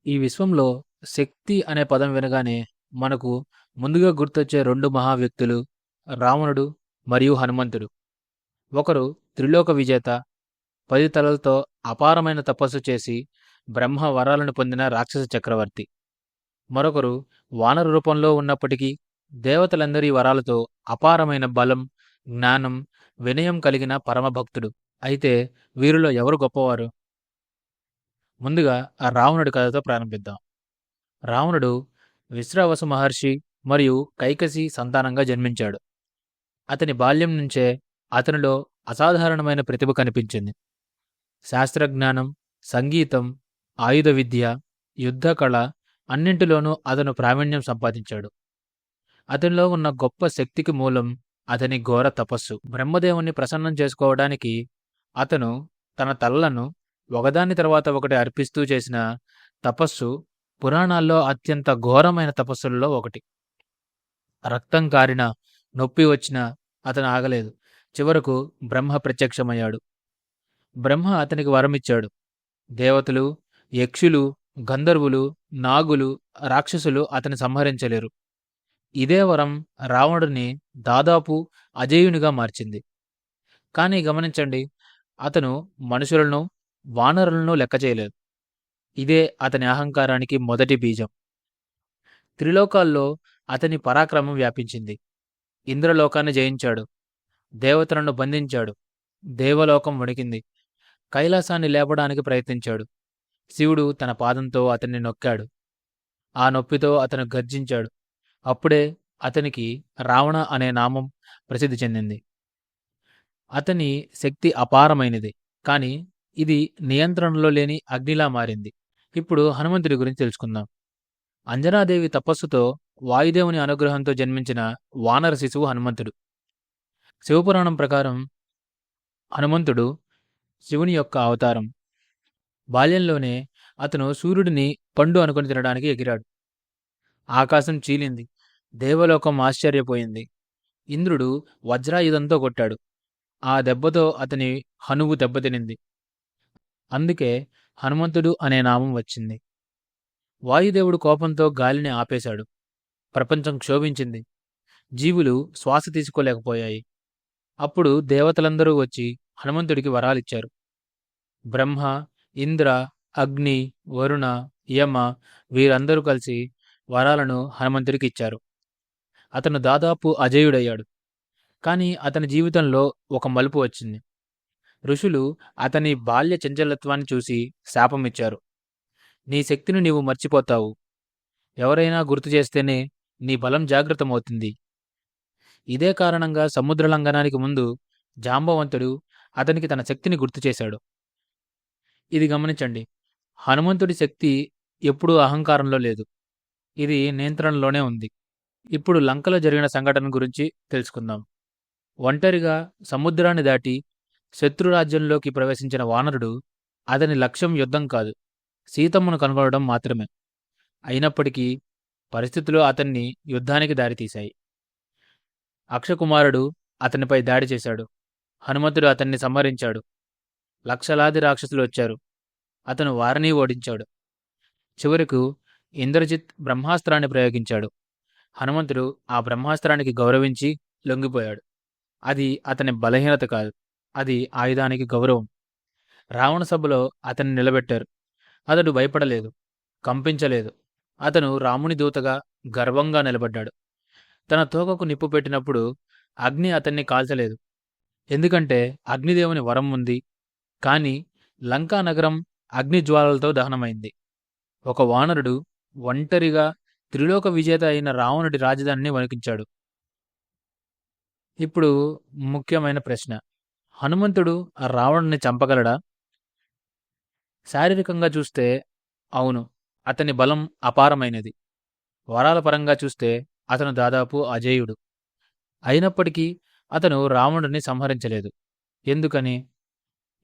ఈ విశ్వంలో శక్తి అనే పదం వినగానే మనకు ముందుగా గుర్తొచ్చే రెండు మహా వ్యక్తులు రావణుడు మరియు హనుమంతుడు. ఒకరు త్రిలోక విజేత, 10 తలలతో అపారమైన తపస్సు చేసి బ్రహ్మ వరాలను పొందిన రాక్షస చక్రవర్తి. మరొకరు వానర రూపంలో ఉన్నప్పటికీ దేవతలందరి వరాలతో అపారమైన బలం, జ్ఞానం, వినయం కలిగిన పరమభక్తుడు. అయితే వీరిలో ఎవరు గొప్పవారు? ముందుగా ఆ రావణుడి కథతో ప్రారంభిద్దాం. రావణుడు విశ్రావసు మహర్షి మరియు కైకసి సంతానంగా జన్మించాడు. అతని బాల్యం నుంచే అతనిలో అసాధారణమైన ప్రతిభ కనిపించింది. శాస్త్రజ్ఞానం, సంగీతం, ఆయుధ విద్య, యుద్ధ కళ అన్నింటిలోనూ అతను ప్రావీణ్యం సంపాదించాడు. అతనిలో ఉన్న గొప్ప శక్తికి మూలం అతని ఘోర తపస్సు. బ్రహ్మదేవుణ్ణి ప్రసన్నం చేసుకోవడానికి అతను తన తలలను ఒకదాని తర్వాత ఒకటి అర్పిస్తూ చేసిన తపస్సు పురాణాల్లో అత్యంత ఘోరమైన తపస్సులలో ఒకటి. రక్తం కారినా, నొప్పి వచ్చినా అతను ఆగలేదు. చివరకు బ్రహ్మ ప్రత్యక్షమయ్యాడు. బ్రహ్మ అతనికి వరమిచ్చాడు. దేవతలు, యక్షులు, గంధర్వులు, నాగులు, రాక్షసులు అతని సంహరించలేరు. ఇదే వరం రావణుడిని దాదాపు అజేయునిగా మార్చింది. కానీ గమనించండి, అతను మనుషులను, వానరులను లెక్క చేయలేదు. ఇదే అతని అహంకారానికి మొదటి బీజం. త్రిలోకాల్లో అతని పరాక్రమం వ్యాపించింది. ఇంద్రలోకాన్ని జయించాడు. దేవతలను బంధించాడు. దేవలోకం వణికింది. కైలాసాన్ని లేపడానికి ప్రయత్నించాడు. శివుడు తన పాదంతో అతన్ని నొక్కాడు. ఆ నొప్పితో అతను గర్జించాడు. అప్పుడే అతనికి రావణ అనే నామం ప్రసిద్ధి చెందింది. అతని శక్తి అపారమైనది, కానీ ఇది నియంత్రణలో లేని అగ్నిలా మారింది. ఇప్పుడు హనుమంతుడి గురించి తెలుసుకుందాం. అంజనాదేవి తపస్సుతో వాయుదేవుని అనుగ్రహంతో జన్మించిన వానర శిశువు హనుమంతుడు. శివపురాణం ప్రకారం హనుమంతుడు శివుని యొక్క అవతారం. బాల్యంలోనే అతను సూర్యుడిని పండు అనుకుని తినడానికి ఎగిరాడు. ఆకాశం చీలింది. దేవలోకం ఆశ్చర్యపోయింది. ఇంద్రుడు వజ్రాయుధంతో కొట్టాడు. ఆ దెబ్బతో అతని హనువు దెబ్బతినింది. అందుకే హనుమంతుడు అనే నామం వచ్చింది. వాయుదేవుడు కోపంతో గాలిని ఆపేశాడు. ప్రపంచం క్షోభించింది. జీవులు శ్వాస తీసుకోలేకపోయాయి. అప్పుడు దేవతలందరూ వచ్చి హనుమంతుడికి వరాలిచ్చారు. బ్రహ్మ, ఇంద్ర, అగ్ని, వరుణ, యమ వీరందరూ కలిసి వరాలను హనుమంతుడికి ఇచ్చారు. అతను దాదాపు అజేయుడయ్యాడు. కానీ అతని జీవితంలో ఒక మలుపు వచ్చింది. ఋషులు అతని బాల్య చంచలత్వాన్ని చూసి శాపమిచ్చారు. నీ శక్తిని నీవు మర్చిపోతావు. ఎవరైనా గుర్తు చేస్తేనే నీ బలం జాగృతమవుతుంది. ఇదే కారణంగా సముద్ర లంఘనానికి ముందు జాంబవంతుడు అతనికి తన శక్తిని గుర్తు చేశాడు. ఇది గమనించండి, హనుమంతుడి శక్తి ఎప్పుడూ అహంకారంలో లేదు. ఇది నియంత్రణలోనే ఉంది. ఇప్పుడు లంకలో జరిగిన సంఘటన గురించి తెలుసుకుందాం. ఒంటరిగా సముద్రాన్ని దాటి శత్రురాజ్యంలోకి ప్రవేశించిన వానరుడు అతని లక్ష్యం యుద్ధం కాదు, సీతమ్మను కనుగొనడం మాత్రమే. అయినప్పటికీ పరిస్థితులు అతన్ని యుద్ధానికి దారితీశాయి. అక్షకుమారుడు అతనిపై దాడి చేశాడు. హనుమంతుడు అతన్ని సంహరించాడు. లక్షలాది రాక్షసులు వచ్చారు. అతను వారిని ఓడించాడు. చివరకు ఇంద్రజిత్ బ్రహ్మాస్త్రాన్ని ప్రయోగించాడు. హనుమంతుడు ఆ బ్రహ్మాస్త్రానికి గౌరవించి లొంగిపోయాడు. అది అతని బలహీనత కాదు, అది ఆయుధానికి గౌరవం. రావణ సభలో అతన్ని నిలబెట్టారు. అతడు భయపడలేదు, కంపించలేదు. అతను రాముని దూతగా గర్వంగా నిలబడ్డాడు. తన తోకకు నిప్పు పెట్టినప్పుడు అగ్ని అతన్ని కాల్చలేదు, ఎందుకంటే అగ్నిదేవుని వరం ఉంది. కానీ లంకా నగరం అగ్నిజ్వాలలతో దహనమైంది. ఒక వానరుడు ఒంటరిగా త్రిలోక విజేత అయిన రావణుడి రాజధానిని వణికించాడు. ఇప్పుడు ముఖ్యమైన ప్రశ్న, హనుమంతుడు ఆ రావణుని చంపగలడా? శారీరకంగా చూస్తే అవును, అతని బలం అపారమైనది. వరాల పరంగా చూస్తే అతను దాదాపు అజేయుడు. అయినప్పటికీ అతను రావణుడిని సంహరించలేదు. ఎందుకని?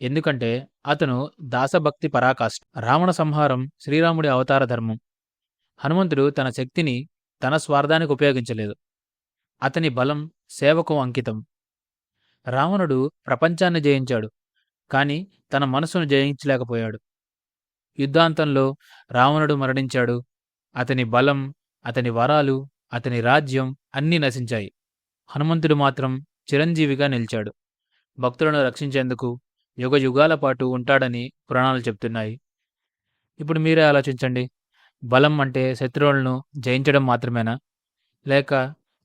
ఎందుకంటే అతను దాసభక్తి పరాకాష్ఠ. రావణ సంహారం శ్రీరాముడి అవతార ధర్మం. హనుమంతుడు తన శక్తిని తన స్వార్థానికి ఉపయోగించలేదు. అతని బలం సేవకు అంకితం. రావణుడు ప్రపంచాన్ని జయించాడు, కానీ తన మనసును జయించలేకపోయాడు. యుద్ధాంతంలో రావణుడు మరణించాడు. అతని బలం, అతని వరాలు, అతని రాజ్యం అన్నీ నశించాయి. హనుమంతుడు మాత్రం చిరంజీవిగా నిలిచాడు. భక్తులను రక్షించేందుకు యుగయుగాల పాటు ఉంటాడని పురాణాలు చెప్తున్నాయి. ఇప్పుడు మీరే ఆలోచించండి. బలం అంటే శత్రువులను జయించడం మాత్రమేనా? లేక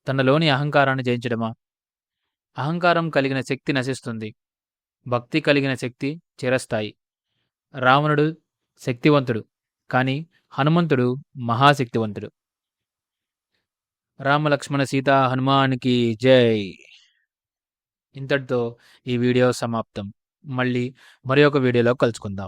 తనలోని అహంకారాన్ని జయించడమా? అహంకారం కలిగిన శక్తి నశిస్తుంది. భక్తి కలిగిన శక్తి చిరస్థాయి. రావణుడు శక్తివంతుడు, కానీ హనుమంతుడు మహాశక్తివంతుడు. రామలక్ష్మణ సీత హనుమానికి జై. ఇంతటితో ఈ వీడియో సమాప్తం. మళ్ళీ మరి ఒక వీడియోలో కలుసుకుందాం.